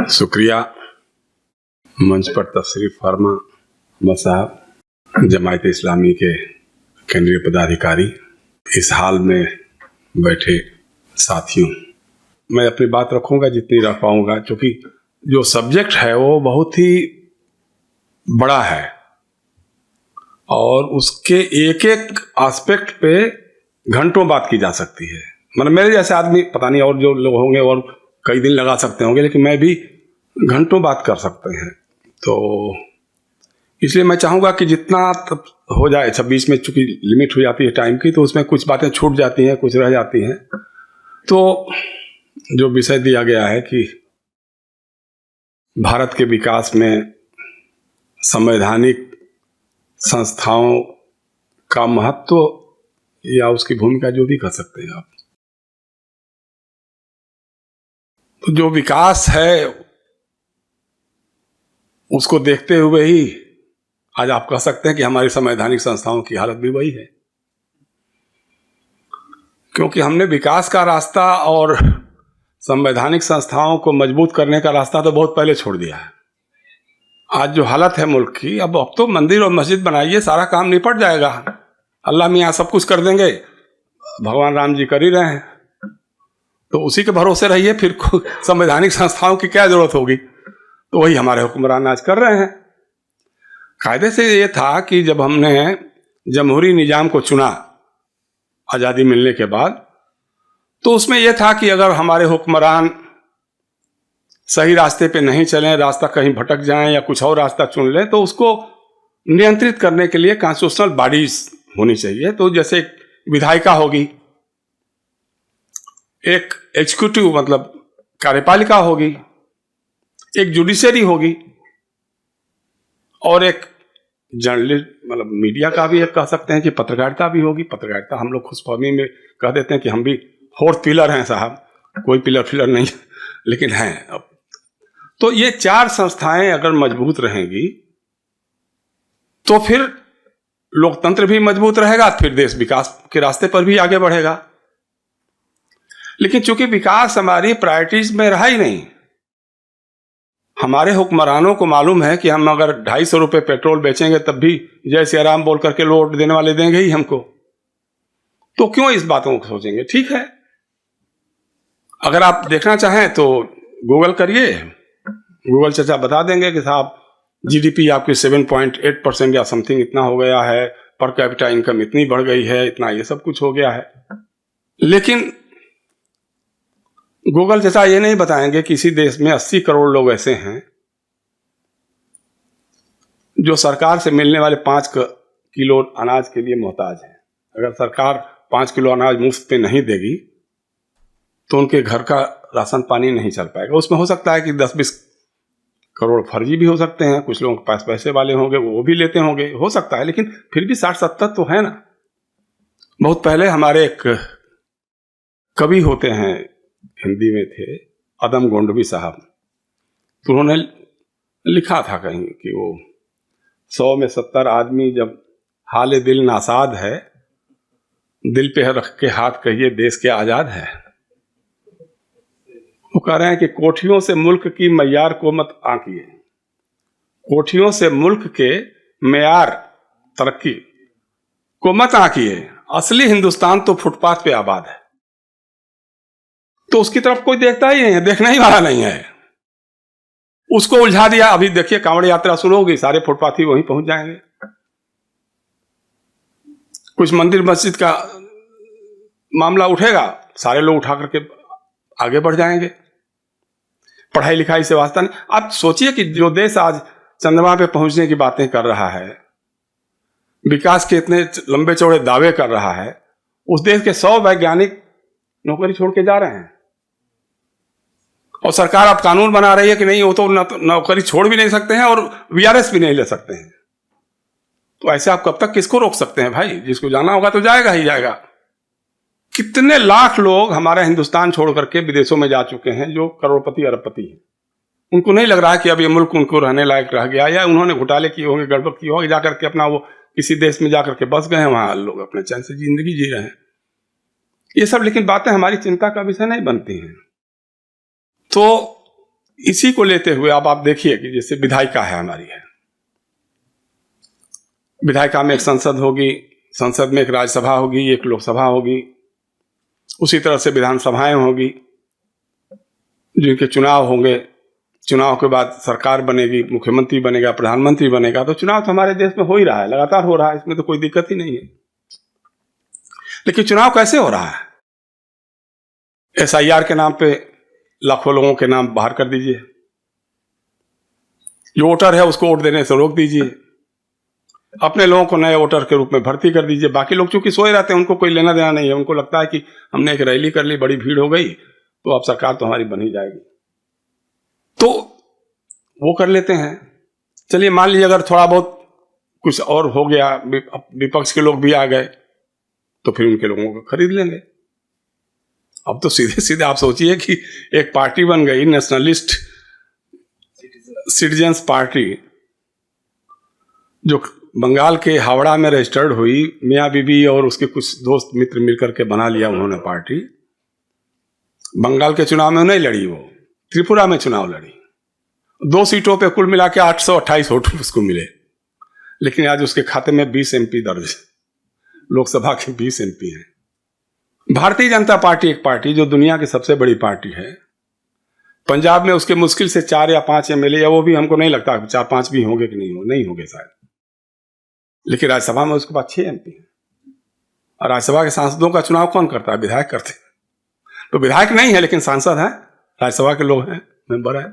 शुक्रिया मंच पर तशरीफ फरमा मसाहब, जमायत इस्लामी के केंद्रीय पदाधिकारी, इस हाल में बैठे साथियों। मैं अपनी बात रखूंगा जितनी रख पाऊंगा, क्योंकि जो सब्जेक्ट है वो बहुत ही बड़ा है और उसके एक एक एस्पेक्ट पे घंटों बात की जा सकती है। मतलब मेरे जैसे आदमी, पता नहीं और जो लोग होंगे और कई दिन लगा सकते होंगे, लेकिन मैं भी घंटों बात कर सकते हैं। तो इसलिए मैं चाहूँगा कि जितना हो जाए, 26 में चूंकि लिमिट हो जाती है टाइम की, तो उसमें कुछ बातें छूट जाती हैं, कुछ रह जाती हैं। तो जो विषय दिया गया है कि भारत के विकास में संवैधानिक संस्थाओं का महत्व या उसकी भूमिका, जो भी कर सकते हैं आप। तो जो विकास है उसको देखते हुए ही आज आप कह सकते हैं कि हमारी संवैधानिक संस्थाओं की हालत भी वही है, क्योंकि हमने विकास का रास्ता और संवैधानिक संस्थाओं को मजबूत करने का रास्ता तो बहुत पहले छोड़ दिया है। आज जो हालत है मुल्क की, अब तो मंदिर और मस्जिद बनाइए, सारा काम निपट जाएगा, अल्लाह मियाँ सब कुछ कर देंगे, भगवान राम जी कर ही रहे हैं, तो उसी के भरोसे रहिए, फिर संवैधानिक संस्थाओं की क्या जरूरत होगी। तो वही हमारे हुक्मरान आज कर रहे हैं। कायदे से ये था कि जब हमने जमहूरी निजाम को चुना आज़ादी मिलने के बाद, तो उसमें यह था कि अगर हमारे हुक्मरान सही रास्ते पे नहीं चलें, रास्ता कहीं भटक जाएं या कुछ और रास्ता चुन लें, तो उसको नियंत्रित करने के लिए कॉन्स्टिट्यूशनल बॉडीज होनी चाहिए। तो जैसे एक विधायिका होगी, एक एग्जीक्यूटिव मतलब कार्यपालिका होगी, एक जुडिशरी होगी, और एक जर्नलिस्ट मतलब मीडिया का भी एक कह सकते हैं कि पत्रकारिता भी होगी। पत्रकारिता हम लोग खुशफहमी में कह देते हैं कि हम भी फोर्थ पिलर हैं साहब, कोई पिलर फिलर नहीं लेकिन हैं। अब तो ये चार संस्थाएं अगर मजबूत रहेंगी तो फिर लोकतंत्र भी मजबूत रहेगा, फिर देश विकास के रास्ते पर भी आगे बढ़ेगा। लेकिन चूंकि विकास हमारी प्रायोरिटीज में रहा ही नहीं, हमारे हुक्मरानों को मालूम है कि हम अगर 250 रुपये पेट्रोल बेचेंगे तब भी जय श्री राम बोल करके वोट देने वाले देंगे ही हमको, तो क्यों इस बातों को सोचेंगे। ठीक है, अगर आप देखना चाहें तो गूगल करिए, गूगल चाचा बता देंगे कि साहब जीडीपी आपकी 7.8% या समथिंग इतना हो गया है, पर कैपिटा इनकम इतनी बढ़ गई है, इतना ये सब कुछ हो गया है। लेकिन गूगल चाचा ये नहीं बताएंगे कि इसी देश में 80 करोड़ लोग ऐसे हैं जो सरकार से मिलने वाले 5 किलो अनाज के लिए मोहताज हैं। अगर सरकार 5 किलो अनाज मुफ्त पे नहीं देगी तो उनके घर का राशन पानी नहीं चल पाएगा। उसमें हो सकता है कि 10-20 करोड़ फर्जी भी हो सकते हैं, कुछ लोगों के पास पैसे वाले होंगे, वो भी लेते होंगे, हो सकता है, लेकिन फिर भी 60-70 तो है ना। बहुत पहले हमारे एक कवि होते हैं, हिंदी में थे, अदम गोंडवी साहब, तो उन्होंने लिखा था कहीं कि वो 100 में 70 आदमी जब हाले दिल नासाद है, दिल पे रख के हाथ कहिए देश के आजाद है। वो कह रहे हैं कि कोठियों से मुल्क की मयार को मत आंकिए, कोठियों से मुल्क के मयार तरक्की को मत आंकिए, असली हिंदुस्तान तो फुटपाथ पे आबाद है। तो उसकी तरफ कोई देखता ही नहीं है, देखने ही वाला नहीं है, उसको उलझा दिया। अभी देखिए कांवड़ यात्रा शुरू होगी, सारे फुटपाथी वहीं पहुंच जाएंगे। कुछ मंदिर मस्जिद का मामला उठेगा, सारे लोग उठा करके आगे बढ़ जाएंगे। पढ़ाई लिखाई से वास्ता नहीं। आप सोचिए कि जो देश आज चंद्रमा पे पहुंचने की बातें कर रहा है, विकास के इतने लंबे चौड़े दावे कर रहा है, उस देश के 100 वैज्ञानिक नौकरी छोड़ के जा रहे हैं, और सरकार अब कानून बना रही है कि नहीं, वो तो नौकरी छोड़ भी नहीं सकते हैं और वीआरएस भी नहीं ले सकते हैं। तो ऐसे आप कब तक किसको रोक सकते हैं भाई? जिसको जाना होगा तो जाएगा ही जाएगा। कितने लाख लोग हमारा हिंदुस्तान छोड़ करके विदेशों में जा चुके हैं जो करोड़पति अरबपति हैं। उनको नहीं लग रहा कि अब ये मुल्क उनको रहने लायक रह गया, या उन्होंने घोटाले किए होंगे, गड़बड़ की होगी, जाकर के अपना वो किसी देश में जाकर के बस गए हैं, वहां लोग अपने चैन से जिंदगी जी रहे हैं। ये सब लेकिन बातें हमारी चिंता का विषय नहीं बनती हैं। तो इसी को लेते हुए अब आप देखिए कि जैसे विधायिका है हमारी, है विधायिका में एक संसद होगी, संसद में एक राज्यसभा होगी, एक लोकसभा होगी, उसी तरह से विधानसभाएं होगी जिनके चुनाव होंगे। चुनाव के बाद सरकार बनेगी, मुख्यमंत्री बनेगा, प्रधानमंत्री बनेगा। तो चुनाव तो हमारे देश में हो ही रहा है, लगातार हो रहा है, इसमें तो कोई दिक्कत ही नहीं है। लेकिन चुनाव कैसे हो रहा है? SIR के नाम पे लाखों लोगों के नाम बाहर कर दीजिए, जो वोटर है उसको वोट देने से रोक दीजिए, अपने लोगों को नए वोटर के रूप में भर्ती कर दीजिए। बाकी लोग चूंकि सोए रहते हैं, उनको कोई लेना देना नहीं है, उनको लगता है कि हमने एक रैली कर ली, बड़ी भीड़ हो गई, तो अब सरकार तो हमारी बन ही जाएगी, तो वो कर लेते हैं। चलिए मान लीजिए अगर थोड़ा बहुत कुछ और हो गया, विपक्ष के लोग भी आ गए, तो फिर उनके लोगों को खरीद लेंगे। अब तो सीधे सीधे आप सोचिए कि एक पार्टी बन गई, नेशनलिस्ट सिटीजन्स पार्टी, जो बंगाल के हावड़ा में रजिस्टर्ड हुई, मियाँ बीबी और उसके कुछ दोस्त मित्र मिलकर के बना लिया उन्होंने पार्टी। बंगाल के चुनाव में नहीं लड़ी, वो त्रिपुरा में चुनाव लड़ी, 2 सीटों पे कुल मिला के 828 वोट उसको मिले, लेकिन आज उसके खाते में 20 MP दर्ज, लोकसभा के 20 MP हैं। भारतीय जनता पार्टी एक पार्टी जो दुनिया की सबसे बड़ी पार्टी है, पंजाब में उसके मुश्किल से 4 या 5 MLA, या वो भी हमको नहीं लगता 4-5 भी होंगे कि नहीं होंगे शायद, लेकिन राज्यसभा में उसके पास 6 MP है। और राज्यसभा के सांसदों का चुनाव कौन करता है? विधायक करते हैं। तो विधायक नहीं है लेकिन सांसद है, राज्यसभा के लोग हैं, मेंबर है,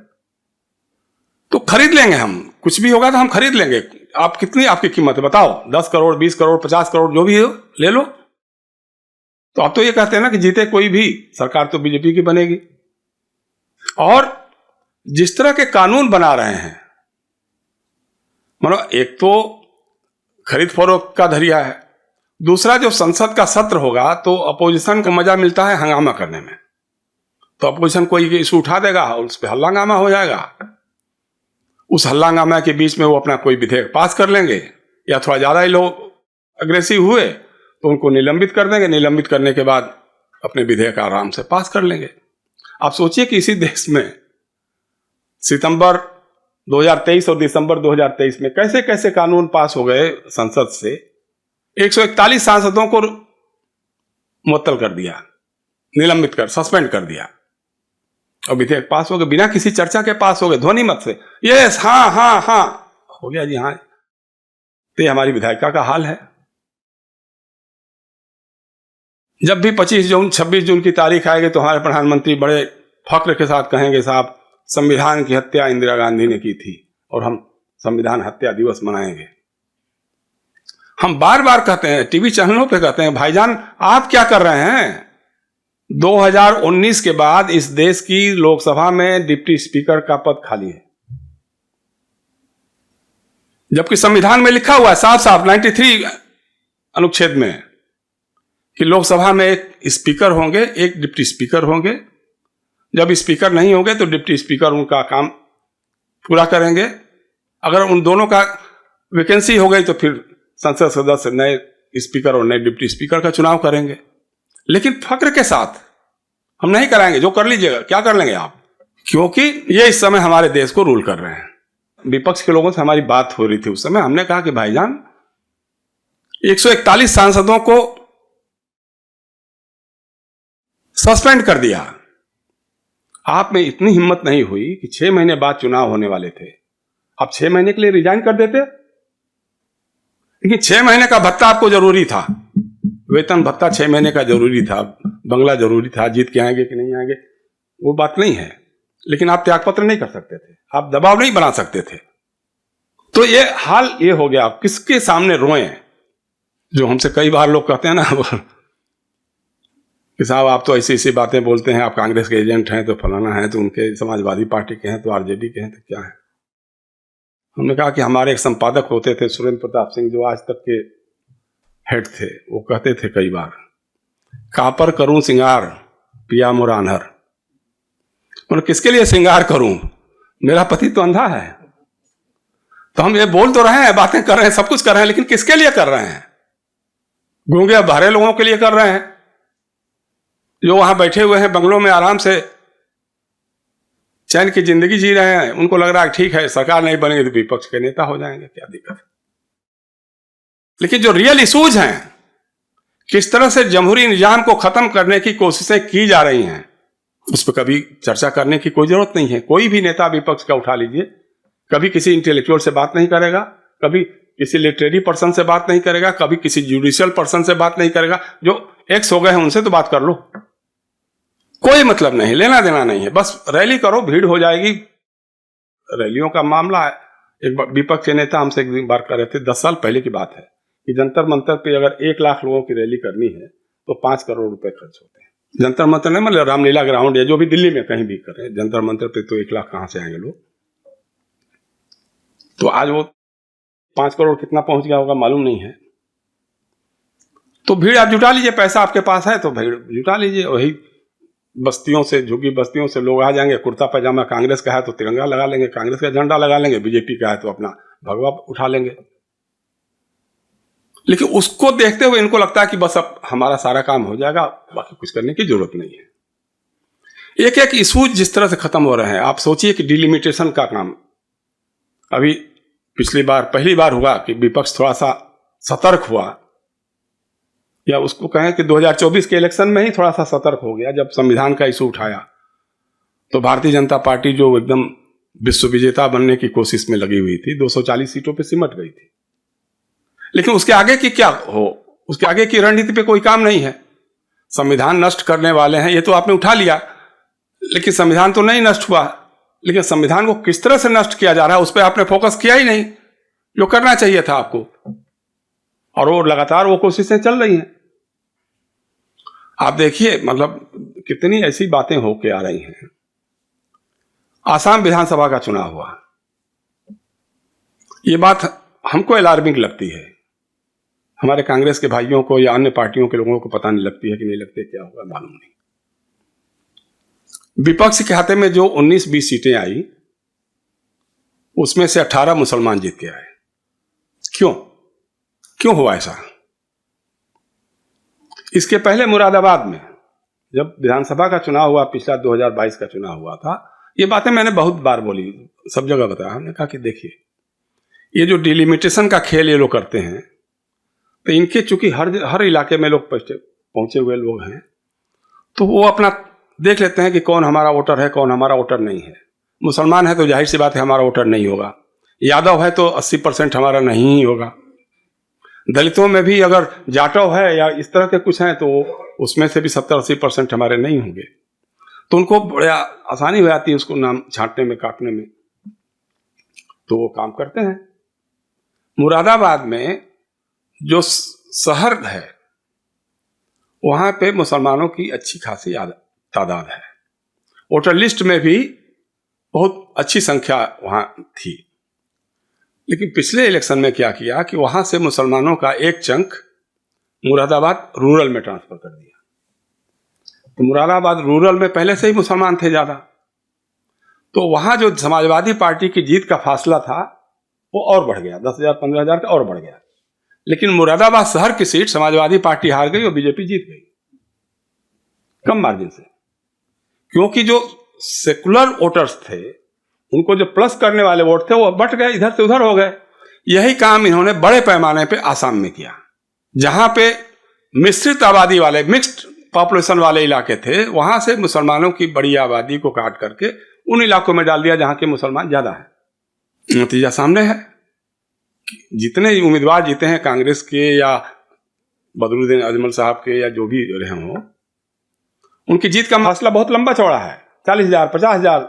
तो खरीद लेंगे हम। कुछ भी होगा तो हम खरीद लेंगे। आप कितनी आपकी कीमत है बताओ? 10 करोड़, 20 करोड़, 50 करोड़, जो भी हो ले लो। तो आप तो ये कहते हैं ना कि जीते कोई भी, सरकार तो बीजेपी की बनेगी। और जिस तरह के कानून बना रहे हैं, मतलब एक तो खरीद फरोख्त का धरिया है, दूसरा जो संसद का सत्र होगा तो अपोजिशन को मजा मिलता है हंगामा करने में। तो अपोजिशन कोई इशू उठा देगा और उस पर हल्ला हंगामा हो जाएगा। उस हल्ला हंगामा के बीच में वो अपना कोई विधेयक पास कर लेंगे, या थोड़ा ज्यादा ही लोग अग्रेसिव हुए तो उनको निलंबित कर देंगे। निलंबित करने के बाद अपने विधेयक आराम से पास कर लेंगे। आप सोचिए कि इसी देश में सितंबर 2023 और दिसंबर 2023 में कैसे कैसे कानून पास हो गए संसद से। 141 सांसदों को मुअत्तल कर दिया, निलंबित कर, सस्पेंड कर दिया, और विधेयक पास हो गए बिना किसी चर्चा के, पास हो गए ध्वनि मत से। यस, हाँ हाँ हाँ हो गया जी, हाँ। तो ये हमारी विधायिका का हाल है। जब भी 25 जून 26 जून की तारीख आएगी तो हमारे प्रधानमंत्री बड़े फख्र के साथ कहेंगे, साहब संविधान की हत्या इंदिरा गांधी ने की थी और हम संविधान हत्या दिवस मनाएंगे। हम बार बार कहते हैं, टीवी चैनलों पे कहते हैं, भाईजान आप क्या कर रहे हैं? 2019 के बाद इस देश की लोकसभा में डिप्टी स्पीकर का पद खाली है, जबकि संविधान में लिखा हुआ है साफ साफ 93 अनुच्छेद में कि लोकसभा में एक स्पीकर होंगे, एक डिप्टी स्पीकर होंगे। जब स्पीकर नहीं होंगे तो डिप्टी स्पीकर उनका काम पूरा करेंगे। अगर उन दोनों का वैकेंसी हो गई तो फिर संसद सदस्य नए स्पीकर और नए डिप्टी स्पीकर का चुनाव करेंगे। लेकिन फक्र के साथ हम नहीं कराएंगे, जो कर लीजिएगा। क्या कर लेंगे आप? क्योंकि ये इस समय हमारे देश को रूल कर रहे हैं। विपक्ष के लोगों से हमारी बात हो रही थी उस समय, हमने कहा कि भाईजान 141 सांसदों को सस्पेंड कर दिया, आप में इतनी हिम्मत नहीं हुई कि 6 महीने बाद चुनाव होने वाले थे, आप 6 महीने के लिए रिजाइन कर देते। लेकिन 6 महीने का भत्ता आपको जरूरी था, वेतन भत्ता 6 महीने का जरूरी था, बंगला जरूरी था, जीत के आएंगे कि नहीं आएंगे वो बात नहीं है। लेकिन आप त्यागपत्र नहीं कर सकते थे, आप दबाव नहीं बना सकते थे। तो ये हाल ये हो गया। आप किसके सामने रोएं? जो हमसे कई बार लोग कहते हैं ना कि साहब आप तो ऐसी ऐसी बातें बोलते हैं, आप कांग्रेस के एजेंट हैं तो फलाना है, तो उनके समाजवादी पार्टी के हैं तो आरजेडी के हैं तो क्या है। हमने कहा कि हमारे एक संपादक होते थे सुरेंद्र प्रताप सिंह, जो आज तक के हेड थे, वो कहते थे कई बार, कापर करूं सिंगार पिया मोर आन्हर। मतलब किसके लिए श्रृंगार करूं? मेरा पति तो अंधा है। तो हम ये बोल तो रहे हैं, बातें कर रहे हैं, सब कुछ कर रहे हैं, लेकिन किसके लिए कर रहे हैं? गूंगे बहरे लोगों के लिए कर रहे हैं, जो वहां बैठे हुए हैं बंगलों में आराम से चैन की जिंदगी जी रहे हैं, उनको लग रहा है ठीक है सरकार नहीं बनेगी तो विपक्ष के नेता हो जाएंगे, क्या दिक्कत है। लेकिन जो रियल इशूज हैं, किस तरह से जमहूरी निजाम को खत्म करने की कोशिशें की जा रही हैं, उस पर कभी चर्चा करने की कोई जरूरत नहीं है। कोई भी नेता विपक्ष का उठा लीजिए, कभी किसी इंटेलेक्चुअल से बात नहीं करेगा, कभी किसी लिटरेरी पर्सन से बात नहीं करेगा, कभी किसी जुडिशियल पर्सन से बात नहीं करेगा। जो एक्स हो गए हैं उनसे तो बात कर लो, कोई मतलब नहीं, लेना देना नहीं है। बस रैली करो, भीड़ हो जाएगी। रैलियों का मामला है, एक विपक्ष के नेता हमसे एक बार कर रहे थे, 10 साल पहले की बात है, कि जंतर मंतर पे अगर 1 लाख लोगों की रैली करनी है तो 5 करोड़ रुपए खर्च होते हैं। जंतर मंतर नहीं मतलब रामलीला ग्राउंड या जो भी दिल्ली में कहीं भी करें, जंतर मंतर पे तो 1 लाख कहां से आएंगे लोग। तो आज वो 5 करोड़ कितना पहुंच गया होगा मालूम नहीं है। तो भीड़ आप जुटा लीजिए, पैसा आपके पास है तो भीड़ जुटा लीजिए। वही बस्तियों से, झुग्गी बस्तियों से लोग आ जाएंगे, कुर्ता पैजामा कांग्रेस का है तो तिरंगा लगा लेंगे, कांग्रेस का झंडा लगा लेंगे, बीजेपी का है तो अपना भगवा उठा लेंगे। लेकिन उसको देखते हुए इनको लगता है कि बस अब हमारा सारा काम हो जाएगा, बाकी कुछ करने की जरूरत नहीं है। एक एक इशू जिस तरह से खत्म हो रहे हैं, आप सोचिए कि डिलिमिटेशन का काम अभी पिछली बार पहली बार हुआ कि विपक्ष थोड़ा सा सतर्क हुआ, या उसको कहें कि 2024 के इलेक्शन में ही थोड़ा सा सतर्क हो गया। जब संविधान का इशू उठाया तो भारतीय जनता पार्टी जो एकदम विश्व विजेता बनने की कोशिश में लगी हुई थी, 240 सीटों पे सिमट गई थी। लेकिन उसके आगे की क्या हो, उसके आगे की रणनीति पे कोई काम नहीं है। संविधान नष्ट करने वाले हैं ये तो आपने उठा लिया, लेकिन संविधान तो नहीं नष्ट हुआ। लेकिन संविधान को किस तरह से नष्ट किया जा रहा है उस पर आपने फोकस किया ही नहीं, जो करना चाहिए था आपको। और वो लगातार वो कोशिशें चल रही हैं। आप देखिए मतलब कितनी ऐसी बातें होके आ रही हैं। आसाम विधानसभा का चुनाव हुआ, ये बात हमको अलार्मिंग लगती है, हमारे कांग्रेस के भाइयों को या अन्य पार्टियों के लोगों को पता नहीं लगती है कि नहीं लगती, क्या होगा मालूम नहीं। विपक्ष के खाते में जो 19-20 सीटें आई उसमें से 18 मुसलमान जीत के आए। क्यों हुआ ऐसा? इसके पहले मुरादाबाद में जब विधानसभा का चुनाव हुआ, पिछला 2022 का चुनाव हुआ था, ये बातें मैंने बहुत बार बोली, सब जगह बताया। हमने कहा कि देखिए ये जो डिलिमिटेशन का खेल ये लोग करते हैं, तो इनके चूंकि हर इलाके में लोग पहुंचे हुए लोग हैं, तो वो अपना देख लेते हैं कि कौन हमारा वोटर है, कौन हमारा वोटर नहीं है। मुसलमान है तो जाहिर सी बात है हमारा वोटर नहीं होगा, यादव है तो 80% हमारा नहीं ही होगा, दलितों में भी अगर जाटव है या इस तरह के कुछ हैं तो उसमें से भी 70-80% हमारे नहीं होंगे। तो उनको बड़ा आसानी हो जाती है उसको नाम छांटने में, काटने में, तो वो काम करते हैं। मुरादाबाद में जो शहर है वहां पे मुसलमानों की अच्छी खासी तादाद है, वोटर लिस्ट में भी बहुत अच्छी संख्या वहां थी। लेकिन पिछले इलेक्शन में क्या किया कि वहां से मुसलमानों का एक चंक मुरादाबाद रूरल में ट्रांसफर कर दिया। तो मुरादाबाद रूरल में पहले से ही मुसलमान थे ज्यादा, तो वहां जो समाजवादी पार्टी की जीत का फासला था वो और बढ़ गया, 10,000-15,000 का और बढ़ गया। लेकिन मुरादाबाद शहर की सीट समाजवादी पार्टी हार गई और बीजेपी जीत गई कम मार्जिन से, क्योंकि जो सेकुलर वोटर्स थे उनको जो प्लस करने वाले वोट थे वो बट गए, इधर से उधर हो गए। यही काम इन्होंने बड़े पैमाने पे आसाम में किया, जहां पे मिश्रित आबादी वाले, मिक्स्ड पॉपुलेशन वाले इलाके थे, वहां से मुसलमानों की बड़ी आबादी को काट करके उन इलाकों में डाल दिया जहां के मुसलमान ज्यादा है। नतीजा सामने है, जितने उम्मीदवार जीते हैं कांग्रेस के या बदरुद्दीन अजमल साहब के या जो भी रहे हों, उनकी जीत का फासला बहुत लंबा चौड़ा है, 40,000, 50,000।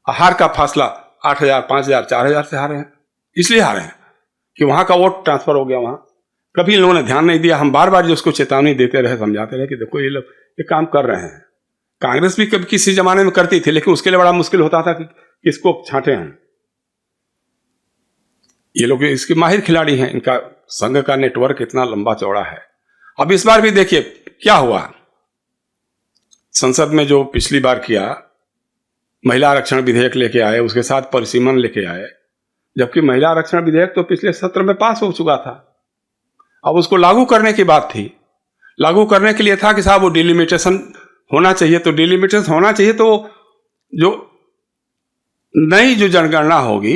हार का फासला 8,000, 5,000, 4,000 से हारे हैं। इसलिए हारे हैं कि वहां का वोट ट्रांसफर हो गया वहां। कभी इन लोगों ने ध्यान नहीं दिया। हम बार बार जो उसको चेतावनी देते रहे, समझाते रहे कि देखो ये लोग ये काम कर रहे हैं। कांग्रेस भी कभी किसी जमाने में करती थी, लेकिन उसके लिए बड़ा मुश्किल होता था कि किसको छांटे हम। ये लोग इसके माहिर खिलाड़ी हैं, इनका संघ का नेटवर्क इतना लंबा चौड़ा है। अब इस बार भी देखिए क्या हुआ, संसद में जो पिछली बार किया, महिला आरक्षण विधेयक लेके आए, उसके साथ परिसीमन लेके आए, जबकि महिला आरक्षण विधेयक तो पिछले सत्र में पास हो चुका था। अब उसको लागू करने की बात थी। लागू करने के लिए था कि साहब वो डिलिमिटेशन होना चाहिए, तो डिलिमिटेशन होना चाहिए तो जो नई जो जनगणना होगी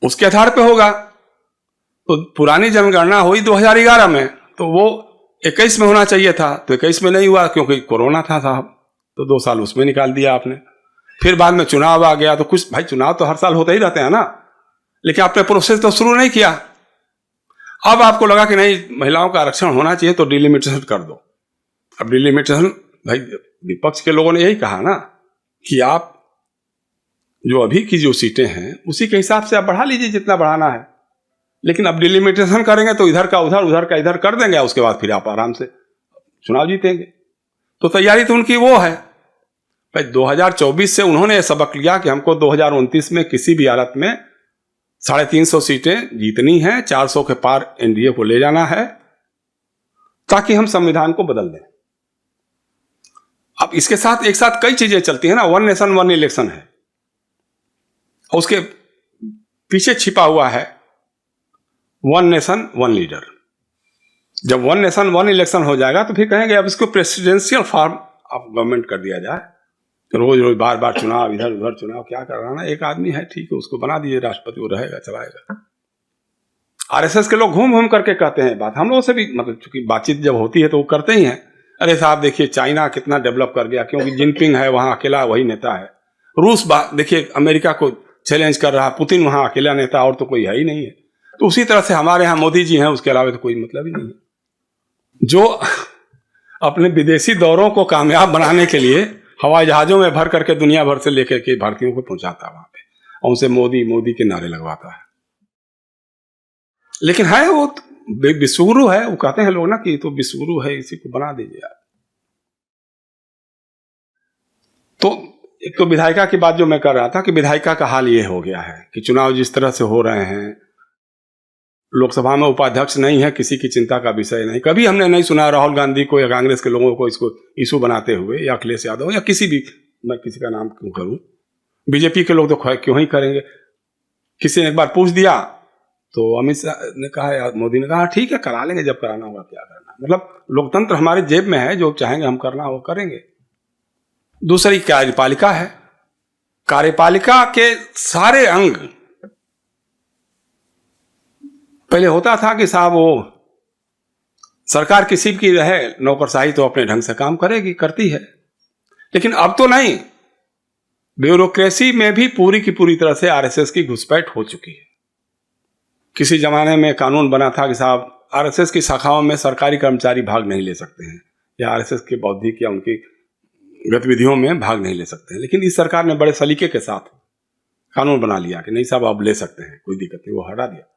उसके आधार पे होगा। तो पुरानी जनगणना हुई 2011 में, तो वो 21 में होना चाहिए था, तो 21 में नहीं हुआ क्योंकि कोरोना था साहब, तो 2 साल उसमें निकाल दिया आपने। फिर बाद में चुनाव आ गया, तो कुछ भाई चुनाव तो हर साल होते ही रहते हैं ना, लेकिन आपने प्रोसेस तो शुरू नहीं किया। अब आपको लगा कि नहीं महिलाओं का आरक्षण होना चाहिए तो डिलिमिटेशन कर दो। अब डिलिमिटेशन, भाई विपक्ष के लोगों ने यही कहा ना कि आप जो अभी की जो सीटें हैं उसी के हिसाब से आप बढ़ा लीजिए जितना बढ़ाना है, लेकिन अब डिलिमिटेशन करेंगे तो इधर का उधर, उधर का इधर कर देंगे, उसके बाद फिर आप आराम से चुनाव जीतेंगे। तो तैयारी तो उनकी वो है भाई। 2024 से उन्होंने सबक लिया कि हमको 2029 में किसी भी हालत में 350 सीटें जीतनी है, 400 के पार एनडीए को ले जाना है, ताकि हम संविधान को बदल दें। अब इसके साथ एक साथ कई चीजें चलती है ना, 1 नेशन 1 इलेक्शन है, और उसके पीछे छिपा हुआ है 1 नेशन 1 लीडर। जब 1 नेशन 1 इलेक्शन हो जाएगा तो फिर कहेंगे अब इसको प्रेसिडेंशियल फॉर्म ऑफ गवर्नमेंट कर दिया जाए। तो रोज रोज बार बार चुनाव, इधर उधर चुनाव, क्या कर रहा ना, एक आदमी है ठीक है, उसको बना दीजिए राष्ट्रपति, वो रहेगा चलाएगा। आरएसएस के लोग घूम घूम करके कहते हैं बात, हम लोगों से भी मतलब चूंकि बातचीत जब होती है तो वो करते ही हैं, अरे साहब देखिए चाइना कितना डेवलप कर गया, क्योंकि जिनपिंग है वहां अकेला वही नेता है। रूस देखिए अमेरिका को चैलेंज कर रहा है, पुतिन वहां अकेला नेता और तो कोई है ही नहीं है। तो उसी तरह से हमारे यहाँ मोदी जी हैं, उसके अलावा तो कोई मतलब ही नहीं है। जो अपने विदेशी दौरों को कामयाब बनाने के लिए हवाई जहाजों में भर करके दुनिया भर से लेकर के भारतीयों को पहुंचाता है वहां पे, और उनसे मोदी मोदी के नारे लगवाता है। लेकिन है वो विश्वगुरु है, वो कहते हैं लोग ना कि तो विश्वगुरु है, इसी को बना दीजिए आप। तो एक तो विधायिका की बात जो मैं कर रहा था कि विधायिका का हाल ये हो गया है कि चुनाव जिस तरह से हो रहे हैं, लोकसभा में उपाध्यक्ष नहीं है, किसी की चिंता का विषय नहीं। कभी हमने नहीं सुना राहुल गांधी को या कांग्रेस के लोगों को इसको इशू बनाते हुए, या अखिलेश यादव या किसी भी, मैं किसी का नाम क्यों करूं, बीजेपी के लोग तो क्यों ही करेंगे। किसी ने एक बार पूछ दिया तो अमित शाह ने कहा या मोदी ने कहा ठीक है करा लेंगे, जब कराना होगा क्या करना। मतलब लोकतंत्र हमारे जेब में है, जो चाहेंगे हम करना वो करेंगे। दूसरी कार्यपालिका है, कार्यपालिका के सारे अंग, पहले होता था कि साहब वो सरकार किसी की रहे नौकरशाही तो अपने ढंग से काम करेगी, करती है, लेकिन अब तो नहीं। ब्यूरोक्रेसी में भी पूरी की पूरी तरह से आरएसएस की घुसपैठ हो चुकी है। किसी जमाने में कानून बना था कि साहब आरएसएस की शाखाओं में सरकारी कर्मचारी भाग नहीं ले सकते हैं, या आरएसएस के बौद्धिक या उनकी गतिविधियों में भाग नहीं ले सकते हैं, लेकिन इस सरकार ने बड़े सलीके के साथ कानून बना लिया कि नहीं साहब आप ले सकते हैं, कोई दिक्कत नहीं, वो हटा दिया।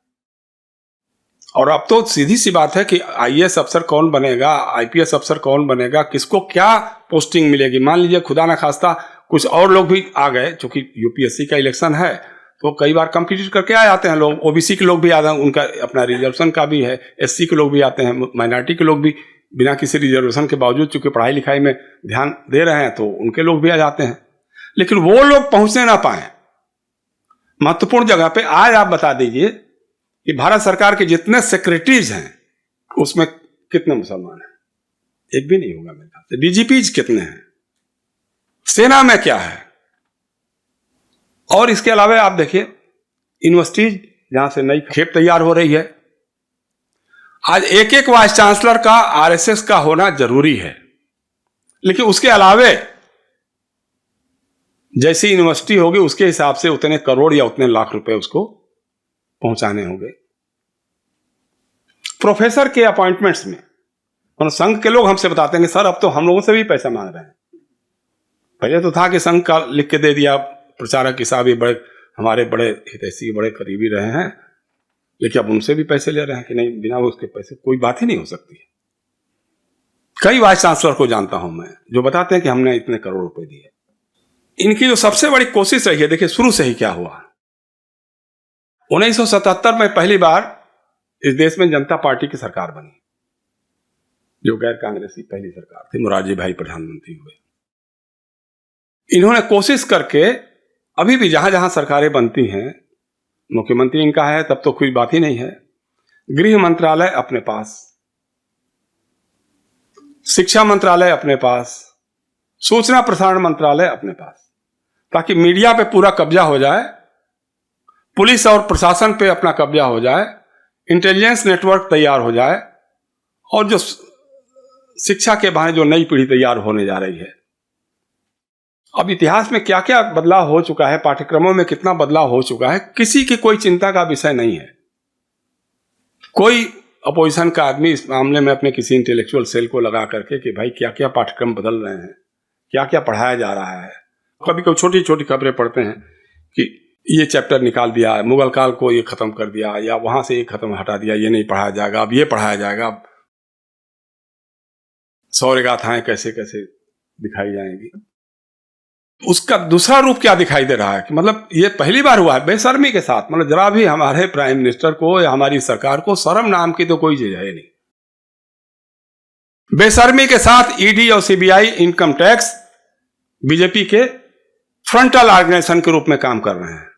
और अब तो सीधी सी बात है कि आईएएस अफसर कौन बनेगा, आईपीएस अफसर कौन बनेगा, किसको क्या पोस्टिंग मिलेगी। मान लीजिए खुदा ना खास्ता कुछ और लोग भी आ गए, चूंकि यूपीएससी का इलेक्शन है तो कई बार कंपीट करके आ जाते हैं लोग, ओबीसी के लोग भी आते हैं, उनका अपना रिजर्वेशन का भी है, एससी के लोग भी आते हैं, माइनॉरिटी के लोग भी बिना किसी रिजर्वेशन के बावजूद चूंकि पढ़ाई लिखाई में ध्यान दे रहे हैं तो उनके लोग भी आ जाते हैं। लेकिन वो लोग पहुंचने ना पाए महत्वपूर्ण जगह पे। आज आप बता दीजिए कि भारत सरकार के जितने सेक्रेटरीज हैं उसमें कितने मुसलमान हैं? एक भी नहीं होगा मेरे ख्याल से। डीजीपीज कितने हैं? सेना में क्या है? और इसके अलावा आप देखिए यूनिवर्सिटीज जहां से नई खेप तैयार हो रही है, आज एक एक वाइस चांसलर का आरएसएस का होना जरूरी है। लेकिन उसके अलावे जैसी यूनिवर्सिटी होगी उसके हिसाब से उतने करोड़ या उतने लाख रुपए उसको पहुंचाने होंगे। प्रोफेसर के अपॉइंटमेंट्स में संघ के लोग हमसे बताते हैं कि सर अब तो हम लोगों से भी पैसा मांग रहे हैं। पहले तो था कि संघ का लिख के दे दिया, प्रचारक साहब ये बड़े हमारे बड़े हितैषी बड़े करीबी रहे हैं, लेकिन अब उनसे भी पैसे ले रहे हैं कि नहीं बिना उसके पैसे कोई बात ही नहीं हो सकती। कई वाइस चांसलर को जानता हूं मैं जो बताते हैं कि हमने इतने करोड़ रुपए दिए। इनकी जो सबसे बड़ी कोशिश रही है, देखिए शुरू से ही क्या हुआ, 1977 में पहली बार इस देश में जनता पार्टी की सरकार बनी, जो गैर कांग्रेसी पहली सरकार थी, मोरारजी भाई प्रधानमंत्री हुए। इन्होंने कोशिश करके अभी भी जहां जहां सरकारें बनती हैं, मुख्यमंत्री इनका है तब तो कोई बात ही नहीं है, गृह मंत्रालय अपने पास, शिक्षा मंत्रालय अपने पास, सूचना प्रसारण मंत्रालय अपने पास, ताकि मीडिया पे पूरा कब्जा हो जाए, पुलिस और प्रशासन पे अपना कब्जा हो जाए, इंटेलिजेंस नेटवर्क तैयार हो जाए, और जो शिक्षा के बहाने जो नई पीढ़ी तैयार होने जा रही है। अब इतिहास में क्या क्या बदलाव हो चुका है, पाठ्यक्रमों में कितना बदलाव हो चुका है, किसी की कोई चिंता का विषय नहीं है। कोई अपोजिशन का आदमी इस मामले में अपने किसी इंटेलेक्चुअल सेल को लगा करके कि भाई क्या क्या पाठ्यक्रम बदल रहे हैं, क्या क्या पढ़ाया जा रहा है। कभी कभी छोटी छोटी खबरें पढ़ते हैं कि ये चैप्टर निकाल दिया, मुगल काल को ये खत्म कर दिया, या वहां से ये खत्म हटा दिया, ये नहीं पढ़ाया जाएगा, अब ये पढ़ाया जाएगा। शौर्य गाथाएं कैसे कैसे दिखाई जाएंगी। उसका दूसरा रूप क्या दिखाई दे रहा है कि मतलब ये पहली बार हुआ है बेशर्मी के साथ। मतलब जरा भी हमारे प्राइम मिनिस्टर को या हमारी सरकार को शर्म नाम की तो कोई चीज है नहीं। बेशर्मी के साथ ईडी और सीबीआई इनकम टैक्स बीजेपी के फ्रंटल ऑर्गेनाइजेशन के रूप में काम कर रहे हैं।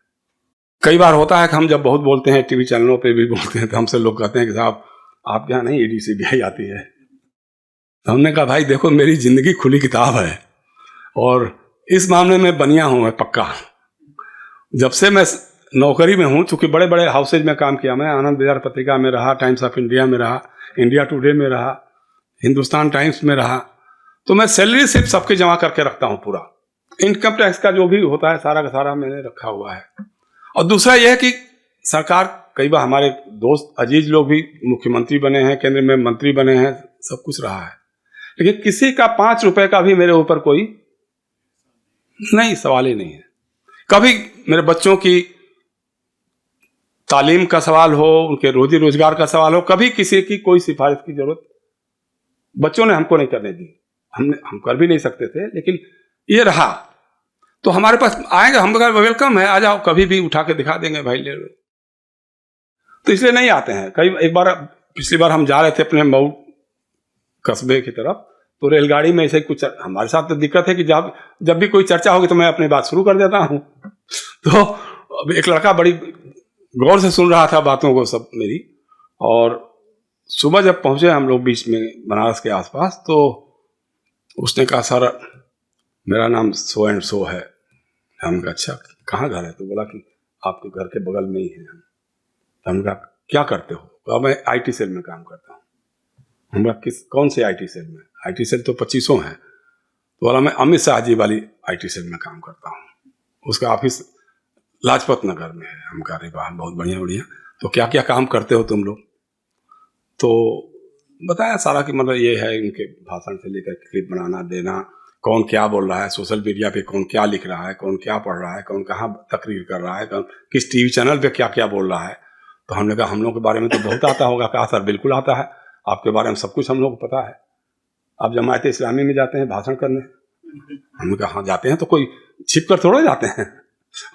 कई बार होता है कि हम जब बहुत बोलते हैं, टीवी चैनलों पे भी बोलते हैं, तो हमसे लोग कहते हैं कि साहब आपके यहाँ नहीं ईडी सीबीआई आती है। तो हमने कहा भाई देखो मेरी जिंदगी खुली किताब है और इस मामले में बनिया हूं मैं पक्का। जब से मैं नौकरी में हूं, चूंकि बड़े बड़े हाउसेज में काम किया, मैं आनंद बाजार पत्रिका में रहा, टाइम्स ऑफ इंडिया में रहा, इंडिया टुडे में रहा, हिंदुस्तान टाइम्स में रहा, तो मैं सैलरी सिर्फ सबके जमा करके रखता हूं। पूरा इनकम टैक्स का जो भी होता है सारा का सारा मैंने रखा हुआ है। और दूसरा यह है कि सरकार, कई बार हमारे दोस्त अजीज लोग भी मुख्यमंत्री बने हैं, केंद्र में मंत्री बने हैं, सब कुछ रहा है, लेकिन किसी का 5 रुपए का भी मेरे ऊपर कोई नहीं, सवाल ही नहीं है। कभी मेरे बच्चों की तालीम का सवाल हो, उनके रोजी रोजगार का सवाल हो, कभी किसी की कोई सिफारिश की जरूरत बच्चों ने हमको नहीं करने दी। हम कर भी नहीं सकते थे, लेकिन ये रहा तो हमारे पास आएंगे, हम वेलकम है, आ जाओ, कभी भी उठा के दिखा देंगे भाई ले लो। तो इसलिए नहीं आते हैं। एक बार पिछली बार हम जा रहे थे अपने मऊ कस्बे की तरफ, तो रेलगाड़ी में ऐसे कुछ, हमारे साथ तो दिक्कत है कि जब भी कोई चर्चा होगी तो मैं अपनी बात शुरू कर देता हूं। तो अब एक लड़का बड़ी गौर से सुन रहा था बातों को सब मेरी, और सुबह जब पहुंचे हम लोग बीच में बनारस के आसपास, तो उसने कहा सर मेरा नाम सो एंड सो है। हमने कहा अच्छा कहाँ घर है? तो बोला कि आपके घर के बगल में ही है। हमने कहा क्या करते हो? कहा मैं IT सेल में काम करता हूँ। हम कहा कौन से IT सेल में? IT सेल तो 2500 है। तो बोला मैं अमित शाह जी वाली IT सेल में काम करता हूँ, उसका ऑफिस लाजपत नगर में है। हम कहा अरे वाह बहुत बढ़िया बढ़िया, तो क्या क्या काम करते हो तुम लोग? तो बताया सारा कि मतलब ये है, इनके भाषण से लेकर क्लिप बनाना देना, कौन क्या बोल रहा है सोशल मीडिया पे, कौन क्या लिख रहा है, कौन क्या पढ़ रहा है, कौन कहाँ तकरीर कर रहा है, कौन किस टीवी चैनल पे क्या क्या बोल रहा है। तो हमने कहा हम लोग के बारे में तो बहुत आता होगा। कहा सर बिल्कुल आता है, आपके बारे में सब कुछ हम लोग को पता है। आप जमात इस्लामी में जाते हैं भाषण करने? हमने कहा हाँ जाते हैं, तो कोई छिप कर थोड़ा जाते हैं,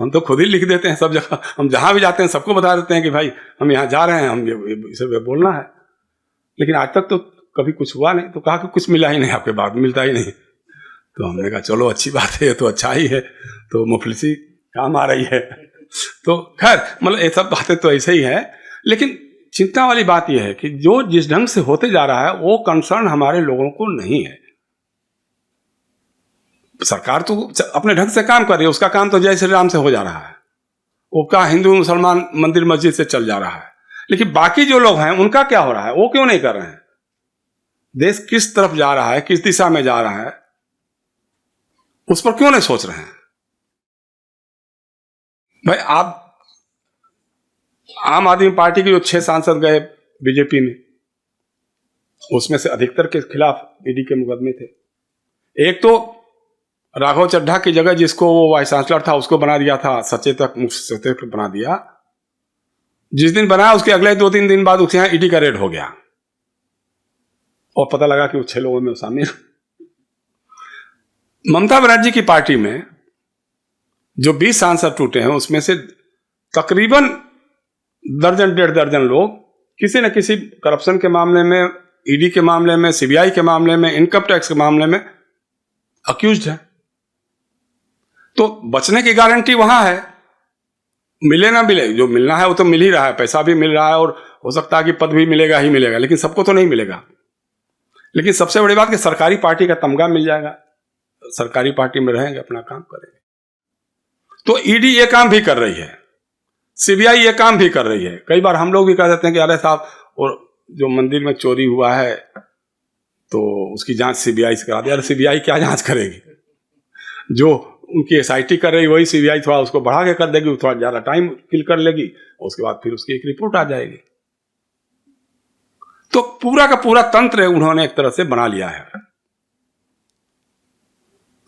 हम तो खुद ही लिख देते हैं सब जगह। हम जहाँ भी जाते हैं सबको बता देते हैं कि भाई हम यहाँ जा रहे हैं, हम इसे बोलना है। लेकिन आज तक तो कभी कुछ हुआ नहीं। तो कहा कि कुछ मिला ही नहीं आपके बाद, मिलता ही नहीं। तो हमने कहा चलो अच्छी बात है, तो अच्छा ही है, तो मुफलिसी काम आ रही है। तो खैर मतलब ये सब बातें तो ऐसे ही है, लेकिन चिंता वाली बात यह है कि जो जिस ढंग से होते जा रहा है वो कंसर्न हमारे लोगों को नहीं है। सरकार तो अपने ढंग से काम कर रही है, उसका काम तो जय श्री राम से हो जा रहा है, उसका हिंदू मुसलमान मंदिर मस्जिद से चल जा रहा है। लेकिन बाकी जो लोग हैं उनका क्या हो रहा है, वो क्यों नहीं कर रहे हैं? देश किस तरफ जा रहा है, किस दिशा में जा रहा है, उस पर क्यों नहीं सोच रहे हैं? भाई आप आम आदमी पार्टी के जो 6 सांसद गए बीजेपी में, उसमें से अधिकतर के खिलाफ ईडी के मुकदमे थे। एक तो राघव चड्ढा की जगह जिसको वो वाइस चांसलर था उसको बना दिया था सचेतक, मुख्य सचेतक बना दिया। जिस दिन बनाया उसके अगले 2-3 दिन बाद उसके यहां ईडी का रेड हो गया और पता लगा कि वो 6 लोगों में शामिल। ममता बनर्जी की पार्टी में जो 20 सांसद टूटे हैं उसमें से तकरीबन 1.5 दर्जन लोग किसी न किसी करप्शन के मामले में, ईडी के मामले में, सीबीआई के मामले में, इनकम टैक्स के मामले में अक्यूज्ड है। तो बचने की गारंटी वहां है, मिले ना मिले, जो मिलना है वो तो मिल ही रहा है, पैसा भी मिल रहा है और हो सकता है कि पद भी मिलेगा ही मिलेगा, लेकिन सबको तो नहीं मिलेगा। लेकिन सबसे बड़ी बात कि सरकारी पार्टी का तमगा मिल जाएगा, सरकारी पार्टी में रहेंगे, अपना काम करेंगे। तो ईडी ये काम भी कर रही है, सीबीआई ये काम भी कर रही है। कई बार हम लोग भी कह देते हैं कि अरे साहब, और जो मंदिर में चोरी हुआ है तो उसकी जांच सीबीआई से करा दे। अरे सीबीआई क्या जांच करेगी? जो उनकी एसआईटी कर रही वही सीबीआई थोड़ा उसको बढ़ा के कर देगी, थोड़ा ज्यादा टाइम किल कर लेगी और उसके बाद फिर उसकी एक रिपोर्ट आ जाएगी। तो पूरा का पूरा तंत्र उन्होंने एक तरह से बना लिया है।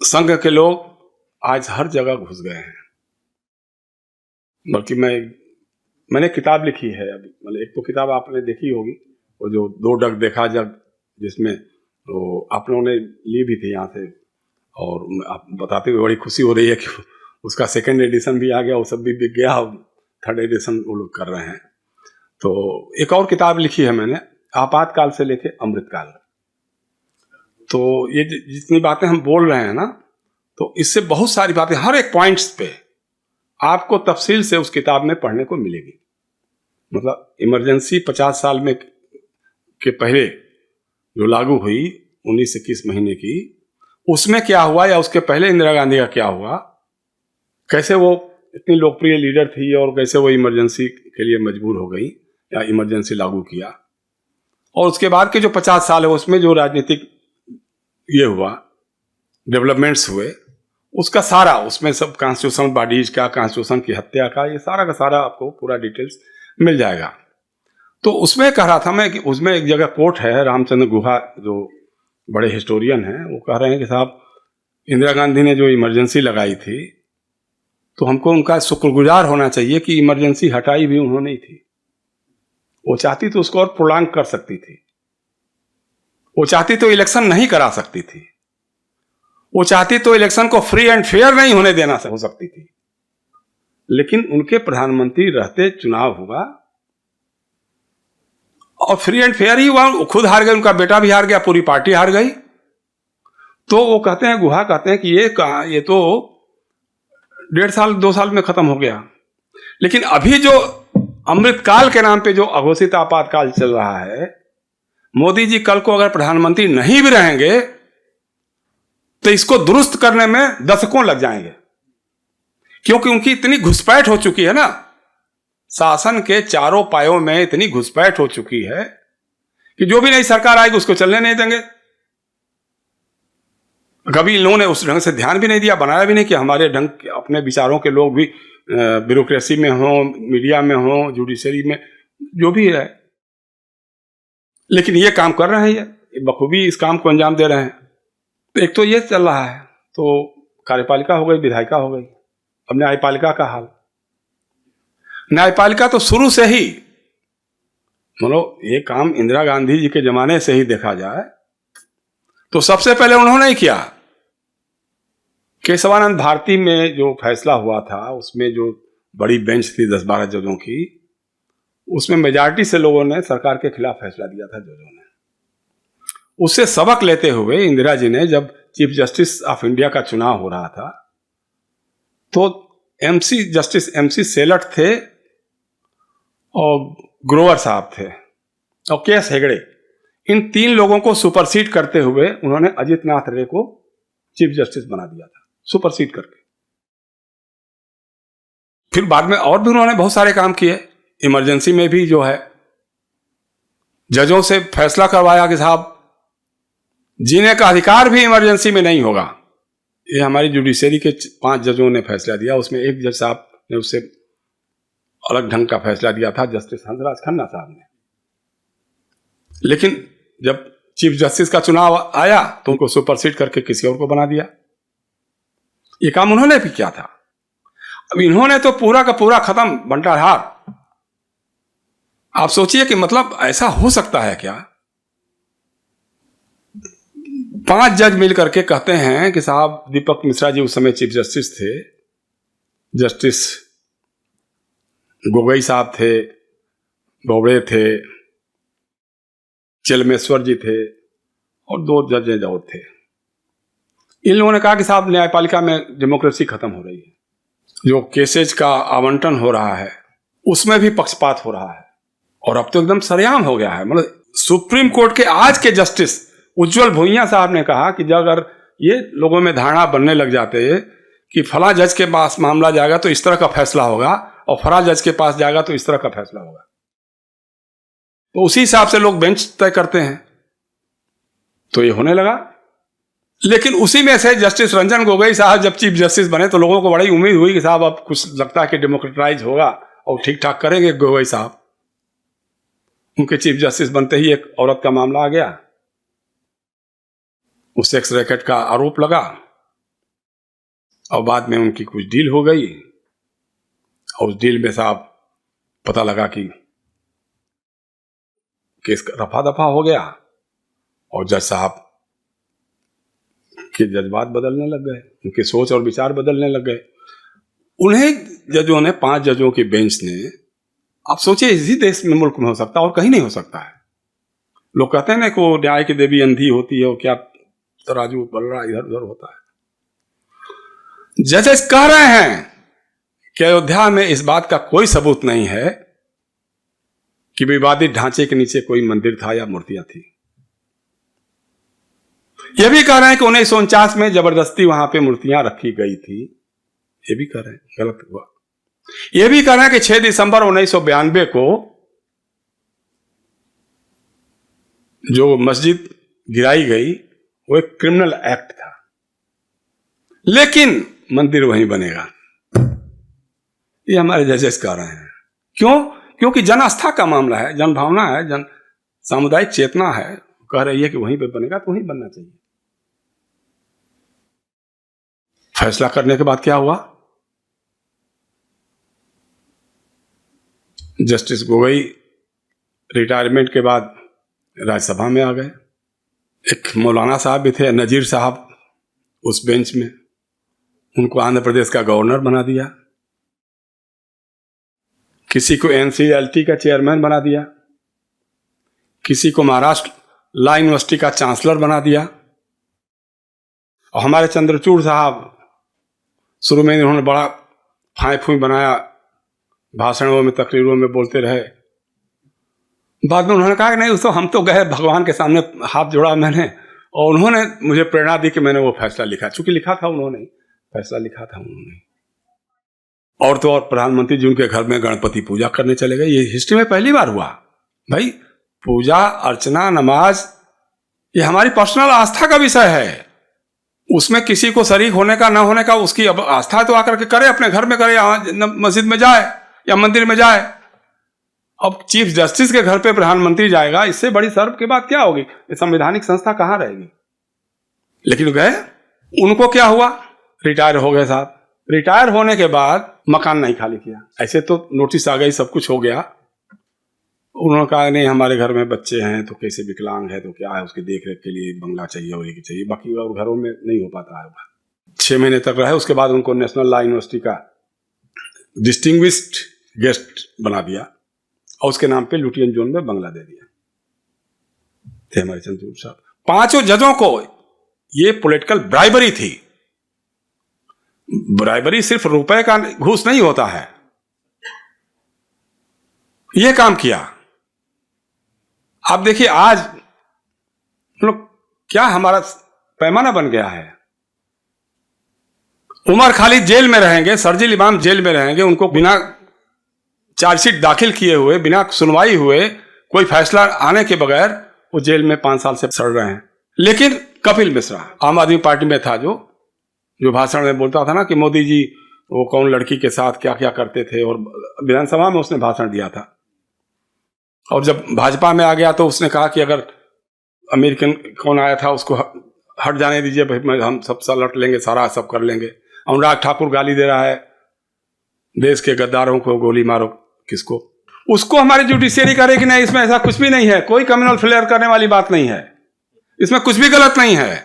संघ के लोग आज हर जगह घुस गए हैं। बल्कि मैंने किताब लिखी है अभी, मतलब एक तो किताब आपने देखी होगी, वो जो दो डग देखा जग, जिसमें वो आप लोगों ने ली भी थी यहाँ से, और आप बताते हुए बड़ी खुशी हो रही है कि उसका सेकंड एडिशन भी आ गया, वो सब भी बिक गया, थर्ड एडिशन वो लोग कर रहे हैं। तो एक और किताब लिखी है मैंने, आपातकाल से लेके अमृतकाल। तो ये जितनी बातें हम बोल रहे हैं ना, तो इससे बहुत सारी बातें हर एक पॉइंट्स पे आपको तफसील से उस किताब में पढ़ने को मिलेगी। मतलब इमरजेंसी 50 साल में के पहले जो लागू हुई 19-21 महीने की, उसमें क्या हुआ, या उसके पहले इंदिरा गांधी का क्या हुआ, कैसे वो इतनी लोकप्रिय लीडर थी और कैसे वो इमरजेंसी के लिए मजबूर हो गई या इमरजेंसी लागू किया, और उसके बाद के जो 50 साल है उसमें जो राजनीतिक ये हुआ, डेवलपमेंट्स हुए, उसका सारा, उसमें सब कॉन्स्टिट्यूशनल बॉडीज का, कॉन्स्टिट्यूशन की हत्या का, ये सारा का सारा आपको पूरा डिटेल्स मिल जाएगा। तो उसमें कह रहा था मैं कि उसमें एक जगह कोट है, रामचंद्र गुहा जो बड़े हिस्टोरियन हैं, वो कह रहे हैं कि साहब, इंदिरा गांधी ने जो इमरजेंसी लगाई थी तो हमको उनका शुक्रगुजार होना चाहिए कि इमरजेंसी हटाई भी उन्होंने ही थी। वो चाहती तो उसको और प्रोलॉन्ग कर सकती थी, वो चाहती तो इलेक्शन नहीं करा सकती थी, वो चाहती तो इलेक्शन को फ्री एंड फेयर नहीं होने देना हो सकती थी, लेकिन उनके प्रधानमंत्री रहते चुनाव हुआ और फ्री एंड फेयर ही हुआ। खुद हार गए, उनका बेटा भी हार गया, पूरी पार्टी हार गई। तो वो कहते हैं, गुहा कहते हैं कि ये तो 1.5 साल 2 साल में खत्म हो गया। लेकिन अभी जो अमृतकाल के नाम पे जो अघोषित आपातकाल चल रहा है, मोदी जी कल को अगर प्रधानमंत्री नहीं भी रहेंगे तो इसको दुरुस्त करने में दशकों लग जाएंगे, क्योंकि उनकी इतनी घुसपैठ हो चुकी है ना, शासन के चारों पायों में इतनी घुसपैठ हो चुकी है कि जो भी नई सरकार आएगी उसको चलने नहीं देंगे। कभी इन लोगों ने उस ढंग से ध्यान भी नहीं दिया, बनाया भी नहीं कि हमारे ढंग के अपने विचारों के लोग भी ब्यूरोक्रेसी में हो, मीडिया में हो, जुडिशरी में, जो भी है। लेकिन ये काम कर रहे हैं, ये बखूबी इस काम को अंजाम दे रहे हैं। तो एक तो ये चल रहा है, तो कार्यपालिका हो गई, विधायिका हो गई, अब न्यायपालिका का हाल। न्यायपालिका तो शुरू से ही, मतलब ये काम इंदिरा गांधी जी के जमाने से ही देखा जाए तो सबसे पहले उन्होंने ही किया। केशवानंद भारती में जो फैसला हुआ था, उसमें जो बड़ी बेंच थी 10-12 जजों की, उसमें मेजॉरिटी से लोगों ने सरकार के खिलाफ फैसला दिया था जजों ने। उससे सबक लेते हुए इंदिरा जी ने, जब चीफ जस्टिस ऑफ इंडिया का चुनाव हो रहा था, तो जस्टिस एमसी सेलट थे और ग्रोवर साहब थे और केएस हेगड़े, इन 3 लोगों को सुपरसीड करते हुए उन्होंने अजित नाथ रे को चीफ जस्टिस बना दिया था, सुपरसीड करके। फिर बाद में और भी उन्होंने बहुत सारे काम किए। इमरजेंसी में भी जो है जजों से फैसला करवाया कि साहब, जीने का अधिकार भी इमरजेंसी में नहीं होगा। ये हमारी जुडिशरी के 5 जजों ने फैसला दिया, उसमें एक जज साहब ने उससे अलग ढंग का फैसला दिया था, जस्टिस हंसराज खन्ना साहब ने। लेकिन जब चीफ जस्टिस का चुनाव आया तो उनको सुपरसीड करके किसी और को बना दिया। ये काम उन्होंने भी किया था। अब इन्होंने तो पूरा का पूरा खत्म, बंटाधार। आप सोचिए कि मतलब ऐसा हो सकता है क्या? 5 जज मिलकर के कहते हैं कि साहब, दीपक मिश्रा जी उस समय चीफ जस्टिस थे, जस्टिस गोगोई साहब थे, बोबड़े थे, चलमेश्वर जी थे और 2 जज और थे। इन लोगों ने कहा कि साहब, न्यायपालिका में डेमोक्रेसी खत्म हो रही है, जो केसेज का आवंटन हो रहा है उसमें भी पक्षपात हो रहा है, और अब तो एकदम सरेआम हो गया है। मतलब सुप्रीम कोर्ट के आज के जस्टिस उज्जवल भुइयां साहब ने कहा कि अगर ये लोगों में धारणा बनने लग जाते कि फला जज के पास मामला जाएगा तो इस तरह का फैसला होगा और फला जज के पास जाएगा तो इस तरह का फैसला होगा, तो उसी हिसाब से लोग बेंच तय करते हैं। तो ये होने लगा। लेकिन उसी में से जस्टिस रंजन गोगोई साहब जब चीफ जस्टिस बने तो लोगों को बड़ी उम्मीद हुई कि साहब अब कुछ लगता है कि डेमोक्रेटाइज होगा और ठीक ठाक करेंगे गोगोई साहब। उनके चीफ जस्टिस बनते ही एक औरत का मामला आ गया, उस सेक्स रैकेट का आरोप लगा और बाद में उनकी कुछ डील हो गई और उस डील में साहब पता लगा कि केस रफा दफा हो गया और जज साहब के जज्बात बदलने लग गए, उनके सोच और विचार बदलने लग गए। उन्हें जजों ने, 5 जजों की बेंच ने, आप सोचिए इसी देश में, मुल्क में हो सकता है और कहीं नहीं हो सकता है। लोग कहते हैं ना कि वो न्याय की देवी अंधी होती है और क्या तराजू बल रहा इधर उधर होता है। जजेस कह रहे हैं कि अयोध्या में इस बात का कोई सबूत नहीं है कि विवादित ढांचे के नीचे कोई मंदिर था या मूर्तियां थी। यह भी कह रहे हैं कि 1949 में जबरदस्ती वहां पे मूर्तियां रखी गई थी, ये भी कह रहे हैं, गलत हुआ। यह भी कह रहे हैं कि 6 दिसंबर 1992 को जो मस्जिद गिराई गई वो एक क्रिमिनल एक्ट था, लेकिन मंदिर वहीं बनेगा। ये हमारे जजेस कह रहे हैं। क्यों? क्योंकि जन आस्था का मामला है, जन भावना है, जन सामुदायिक चेतना है, कह रही है कि वहीं पे बनेगा तो वहीं बनना चाहिए। फैसला करने के बाद क्या हुआ? जस्टिस गोगोई रिटायरमेंट के बाद राज्यसभा में आ गए। एक मौलाना साहब भी थे, नजीर साहब, उस बेंच में, उनको आंध्र प्रदेश का गवर्नर बना दिया। किसी को एनसीएलटी का चेयरमैन बना दिया, किसी को महाराष्ट्र लॉ यूनिवर्सिटी का चांसलर बना दिया। और हमारे चंद्रचूड़ साहब शुरू में इन्होंने बड़ा फाई फूई बनाया, भाषणों में, तकरीरों में बोलते रहे। बाद में उन्होंने कहा कि नहीं, उसको हम तो गए भगवान के सामने, हाथ जोड़ा मैंने और उन्होंने मुझे प्रेरणा दी कि मैंने वो फैसला लिखा। चूंकि लिखा था उन्होंने, फैसला लिखा था उन्होंने। और तो और प्रधानमंत्री जी उनके घर में गणपति पूजा करने चले गए। ये हिस्ट्री में पहली बार हुआ। भाई, पूजा अर्चना नमाज ये हमारी पर्सनल आस्था का विषय है, उसमें किसी को शरीक होने का ना होने का उसकी अब आस्था तो आकर के करे, अपने घर में करे, मस्जिद में जाए या मंदिर में जाए। अब चीफ जस्टिस के घर पे प्रधानमंत्री जाएगा, इससे बड़ी शर्म की बात क्या होगी? ये संवैधानिक संस्था कहां रहेगी? लेकिन गए, उनको क्या हुआ? रिटायर हो गए साहब। रिटायर होने के बाद मकान नहीं खाली किया, ऐसे तो नोटिस आ गई, सब कुछ हो गया। उन्होंने कहा नहीं, हमारे घर में बच्चे हैं तो कैसे, विकलांग है तो क्या है, उसकी देख रेख के लिए बंगला चाहिए और ये चाहिए, बाकी और घरों में नहीं हो पाता है। 6 महीने तक रहे, उसके बाद उनको नेशनल लॉ यूनिवर्सिटी का डिस्टिंग्विश्ड गेस्ट बना दिया और उसके नाम पे लुटियन जोन में बंगला दे दिया। थे हमारे चंद्रचूड़ साहब। 5 जजों को ये पॉलिटिकल ब्राइबरी थी। ब्राइबरी सिर्फ रुपए का घूस नहीं होता है, यह काम किया। आप देखिए आज लोग क्या हमारा पैमाना बन गया है। उमर खालिद जेल में रहेंगे, शरजील इमाम जेल में रहेंगे, उनको बिना चार्जशीट दाखिल किए हुए, बिना सुनवाई हुए, कोई फैसला आने के बगैर वो जेल में 5 साल से सड़ रहे हैं। लेकिन कपिल मिश्रा आम आदमी पार्टी में था, जो भाषण में बोलता था ना कि मोदी जी वो कौन लड़की के साथ क्या क्या करते थे, और विधानसभा में उसने भाषण दिया था। और जब भाजपा में आ गया तो उसने कहा कि अगर अमेरिकन कौन आया था उसको हट जाने दीजिए, भाई हम सब लट लेंगे, सारा सब कर लेंगे। अनुराग ठाकुर गाली दे रहा है, देश के गद्दारों को गोली मारो, किसको? उसको हमारी जुडिशियरी करे कि नहीं, इसमें ऐसा कुछ भी नहीं है, कोई कम्युनल फ्लेयर करने वाली बात नहीं है, इसमें कुछ भी गलत नहीं है।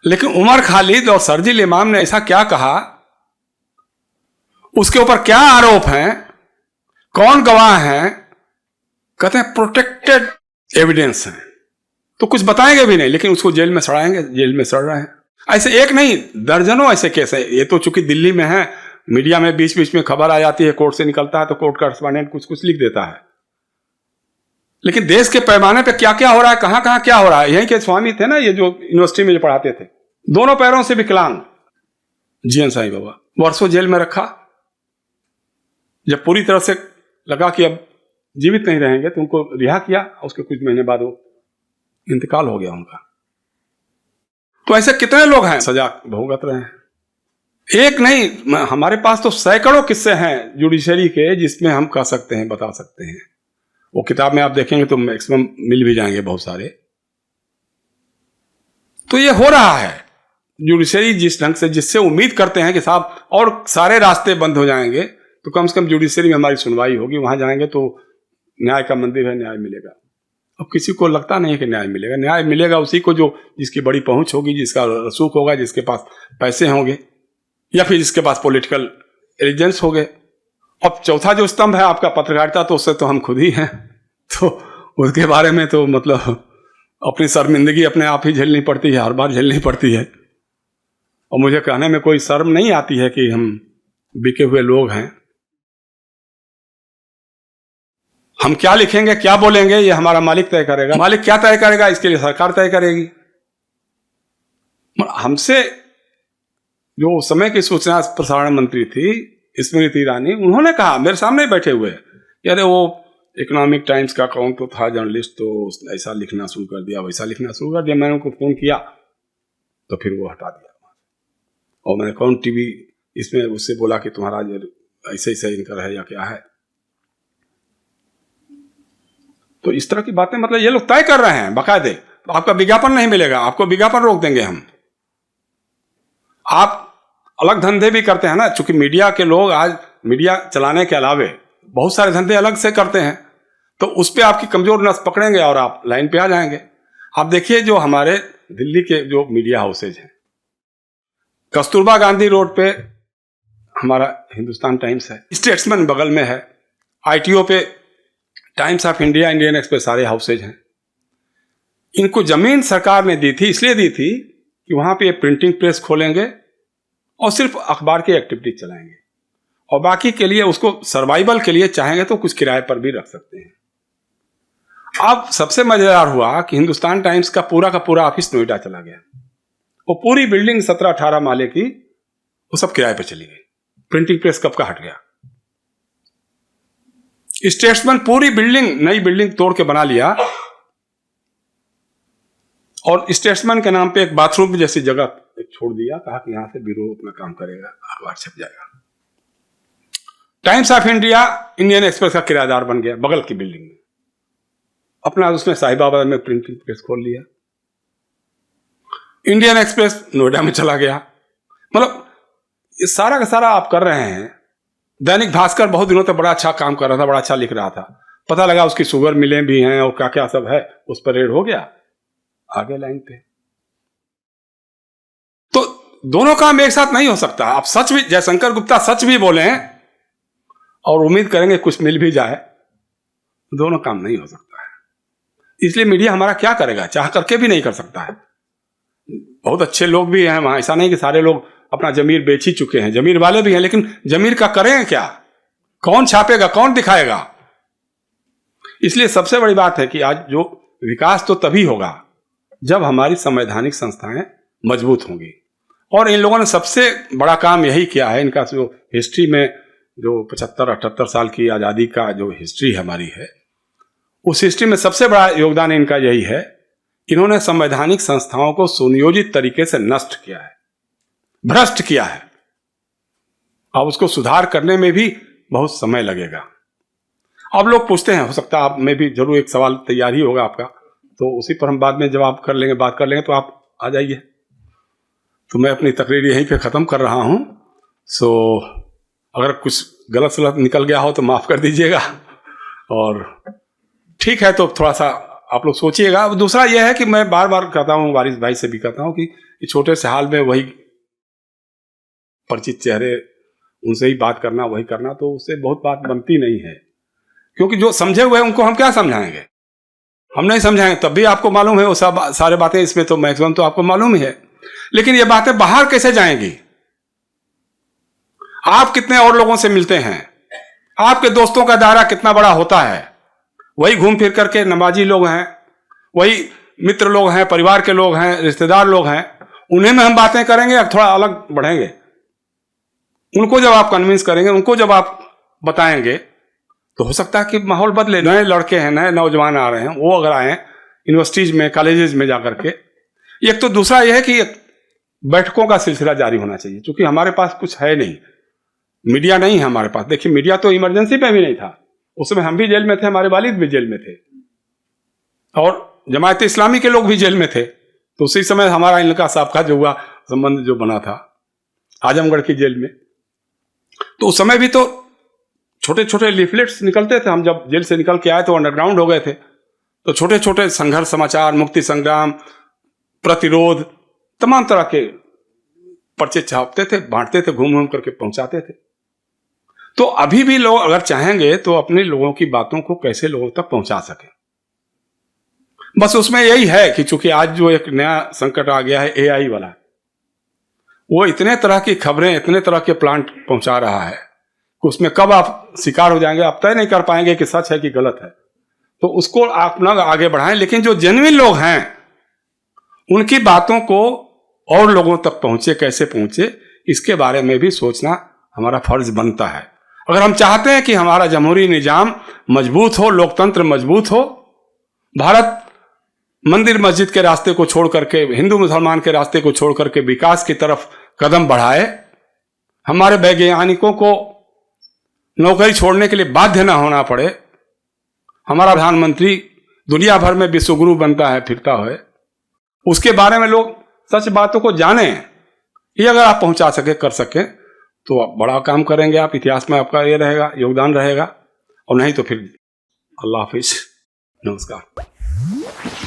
लेकिन उमर खालिद और शरजील इमाम ने ऐसा क्या कहा, उसके ऊपर क्या आरोप हैं, कौन गवाह हैं? कहते हैं प्रोटेक्टेड एविडेंस है, तो कुछ बताएंगे भी नहीं, लेकिन उसको जेल में सड़ाएंगे, जेल में सड़ रहे हैं। ऐसे एक नहीं, दर्जनों ऐसे केस है। ये तो चूंकि दिल्ली में है, मीडिया में बीच बीच में खबर आ जाती है, कोर्ट से निकलता है तो कोर्ट कॉरेस्पॉन्डेंट कुछ कुछ लिख देता है। लेकिन देश के पैमाने पे क्या क्या हो रहा है, कहां क्या हो रहा है। यहीं के स्वामी थे ना, ये जो यूनिवर्सिटी में जो पढ़ाते थे, दोनों पैरों से विकलांग, जीएन साईं बाबा वर्षों जेल में रखा। जब पूरी तरह से लगा कि अब जीवित नहीं रहेंगे तो उनको रिहा किया, उसके कुछ महीने बाद वो इंतकाल हो गया उनका। तो ऐसे कितने लोग हैं सजा भुगत रहे हैं। एक नहीं, हमारे पास तो सैकड़ों किस्से हैं जुडिशरी के जिसमें हम कह सकते हैं, बता सकते हैं। वो किताब में आप देखेंगे तो मैक्सिमम मिल भी जाएंगे बहुत सारे। तो ये हो रहा है जुडिशरी जिस ढंग से, जिससे उम्मीद करते हैं कि साहब और सारे रास्ते बंद हो जाएंगे तो कम से कम जुडिशरी में हमारी सुनवाई होगी, वहां जाएंगे तो न्याय का मंदिर है, न्याय मिलेगा। अब किसी को लगता नहीं है कि न्याय मिलेगा। न्याय मिलेगा उसी को जो जिसकी बड़ी पहुंच होगी, जिसका रसूख होगा, जिसके पास पैसे होंगे या फिर जिसके पास पॉलिटिकल एलिजेंस हो गए। अब चौथा जो स्तंभ है आपका पत्रकारिता, तो उससे तो हम खुद ही हैं, तो उसके बारे में तो मतलब अपनी शर्मिंदगी अपने आप ही झेलनी पड़ती है, हर बार झेलनी पड़ती है। और मुझे कहने में कोई शर्म नहीं आती है कि हम बिके हुए लोग हैं। हम क्या लिखेंगे, क्या बोलेंगे, ये हमारा मालिक तय करेगा। मालिक क्या तय करेगा, इसके लिए सरकार तय करेगी। हमसे जो समय की सूचना प्रसारण मंत्री थी स्मृति ईरानी, उन्होंने कहा मेरे सामने बैठे हुए, अरे वो इकोनॉमिक टाइम्स का कौन तो था जर्नलिस्ट, तो उसने ऐसा लिखना शुरू कर दिया, वैसा लिखना शुरू कर दिया। मैंने उनको फोन किया तो फिर वो हटा दिया। और मैंने कौन टीवी इसमें उससे बोला कि तुम्हारा ऐसे ऐसे इनका है या क्या है। तो इस तरह की बातें मतलब ये लोग तय कर रहे हैं बाकायदे। आपका विज्ञापन नहीं मिलेगा, आपको विज्ञापन रोक देंगे हम। आप अलग धंधे भी करते हैं ना, चूंकि मीडिया के लोग आज मीडिया चलाने के अलावे बहुत सारे धंधे अलग से करते हैं, तो उस पर आपकी कमजोर नस पकड़ेंगे और आप लाइन पे आ जाएंगे। आप देखिए जो हमारे दिल्ली के जो मीडिया हाउसेज हैं, कस्तूरबा गांधी रोड पे हमारा हिंदुस्तान टाइम्स है, स्टेट्समैन बगल में है, ITO पे times of India, Indian express, सारे हाउसेज हैं। इनको जमीन सरकार ने दी थी, इसलिए दी थी कि वहां पे प्रिंटिंग प्रेस खोलेंगे और सिर्फ अखबार की एक्टिविटी चलाएंगे, और बाकी के लिए उसको सर्वाइवल के लिए चाहेंगे तो कुछ किराए पर भी रख सकते हैं। अब सबसे मजेदार हुआ कि हिंदुस्तान टाइम्स का पूरा ऑफिस नोएडा चला गया। वो पूरी बिल्डिंग 17-18 माले की वो सब किराए पर चली गई। प्रिंटिंग प्रेस कब का हट गया। स्टेट्समैन पूरी बिल्डिंग, नई बिल्डिंग तोड़ के बना लिया, और स्टेट्समैन के नाम पे एक बाथरूम जैसी जगह छोड़ दिया, कहा कि यहां से ब्यूरो अपना काम करेगा, अखबार छप जाएगा। Times of India Indian express का किराएदार बन गया बगल की बिल्डिंग में, अपना उसने साहिबाबाद में प्रिंटिंग प्रेस खोल लिया। इंडियन एक्सप्रेस नोएडा में चला गया। मतलब ये सारा का सारा आप कर रहे हैं। दैनिक भास्कर बहुत दिनों तक बड़ा अच्छा काम कर रहा था, बड़ा अच्छा लिख रहा था, पता लगा उसकी शुगर मिलें भी हैं और क्या क्या सब है, उस पर रेड हो गया, आगे लाइन पे। तो दोनों काम एक साथ नहीं हो सकता। आप सच भी, जयशंकर गुप्ता सच भी बोले और उम्मीद करेंगे कुछ मिल भी जाए, दोनों काम नहीं हो सकता है। इसलिए मीडिया हमारा क्या करेगा, चाह करके भी नहीं कर सकता है। बहुत अच्छे लोग भी हैं वहां, ऐसा नहीं कि सारे लोग अपना जमीर बेच ही चुके हैं, जमीर वाले भी हैं, लेकिन जमीर का करें क्या, कौन छापेगा, कौन दिखाएगा। इसलिए सबसे बड़ी बात है कि आज जो विकास तो तभी होगा जब हमारी संवैधानिक संस्थाएं मजबूत होंगी। और इन लोगों ने सबसे बड़ा काम यही किया है। इनका जो हिस्ट्री में जो 75-78 साल की आज़ादी का जो हिस्ट्री हमारी है, उस हिस्ट्री में सबसे बड़ा योगदान इनका यही है, इन्होंने संवैधानिक संस्थाओं को सुनियोजित तरीके से नष्ट किया है, भ्रष्ट किया है। अब उसको सुधार करने में भी बहुत समय लगेगा। अब लोग पूछते हैं, हो सकता है आप में भी जरूर एक सवाल तैयार ही होगा आपका, तो उसी पर हम बाद में जवाब कर लेंगे, बात कर लेंगे, तो आप आ जाइए। तो मैं अपनी तकरीर यहीं पे ख़त्म कर रहा हूँ। सो अगर कुछ गलत सलत निकल गया हो तो माफ़ कर दीजिएगा, और ठीक है तो थोड़ा सा आप लोग सोचिएगा। अब दूसरा यह है कि मैं बार बार कहता हूँ, वारिस भाई से भी कहता हूँ कि छोटे से हाल में वही परिचित चेहरे, उनसे ही बात करना, वही करना, तो उससे बहुत बात बनती नहीं है। क्योंकि जो समझे हुए हैं उनको हम क्या समझाएंगे, हम नहीं समझाएंगे। तब भी आपको मालूम है वो सब सारे बातें, इसमें तो मैक्सिमम तो आपको मालूम ही है, लेकिन ये बातें बाहर कैसे जाएंगी। आप कितने और लोगों से मिलते हैं, आपके दोस्तों का दायरा कितना बड़ा होता है, वही घूम फिर करके नमाजी लोग हैं, वही मित्र लोग हैं, परिवार के लोग हैं, रिश्तेदार लोग हैं, उन्हें में हम बातें करेंगे या थोड़ा अलग बढ़ेंगे। उनको जब आप कन्विंस करेंगे, उनको जब आप बताएंगे, तो हो सकता है कि माहौल बदले। नए लड़के हैं, नए नौजवान आ रहे हैं, वो अगर आए यूनिवर्सिटीज में, कॉलेजेस में जाकर के, एक तो दूसरा यह है कि बैठकों का सिलसिला जारी होना चाहिए, क्योंकि हमारे पास कुछ है नहीं, मीडिया नहीं है हमारे पास। देखिए, मीडिया तो इमरजेंसी में भी नहीं था, उस समय हम भी जेल में थे, हमारे वालिद भी जेल में थे, और जमायत इस्लामी के लोग भी जेल में थे। तो उसी समय हमारा इनका साहब का जो हुआ संबंध जो बना था आजमगढ़ की जेल में, तो उस समय भी तो छोटे छोटे लीफलेट्स निकलते थे। हम जब जेल से निकल के आए तो अंडरग्राउंड हो गए थे, तो छोटे छोटे संघर्ष समाचार, मुक्ति संग्राम, प्रतिरोध, तमाम तरह के पर्चे छापते थे, बांटते थे, घूम घूम करके पहुंचाते थे। तो अभी भी लोग अगर चाहेंगे तो अपने लोगों की बातों को कैसे लोगों तक पहुंचा सके, बस उसमें यही है कि चूंकि आज जो एक नया संकट आ गया है एआई वाला, वो इतने तरह की खबरें, इतने तरह के प्लांट पहुंचा रहा है कि उसमें कब आप शिकार हो जाएंगे, आप तय नहीं कर पाएंगे कि सच है कि गलत है। तो उसको आप ना आगे बढ़ाएं, लेकिन जो जेन्युइन लोग हैं उनकी बातों को और लोगों तक पहुंचे, कैसे पहुंचे, इसके बारे में भी सोचना हमारा फर्ज बनता है। अगर हम चाहते हैं कि हमारा जमहूरी निजाम मजबूत हो, लोकतंत्र मजबूत हो, भारत मंदिर मस्जिद के रास्ते को छोड़ करके, हिंदू मुसलमान के रास्ते को छोड़ करके विकास की तरफ कदम बढ़ाए, हमारे वैज्ञानिकों को नौकरी छोड़ने के लिए बाध्य ना होना पड़े, हमारा प्रधानमंत्री दुनिया भर में विश्वगुरु बनता है, फिरता है, उसके बारे में लोग सच बातों को जाने, ये अगर आप पहुंचा सके, कर सके, तो आप बड़ा काम करेंगे। आप इतिहास में आपका ये रहेगा, योगदान रहेगा, और नहीं तो फिर अल्लाह हाफिज, नमस्कार।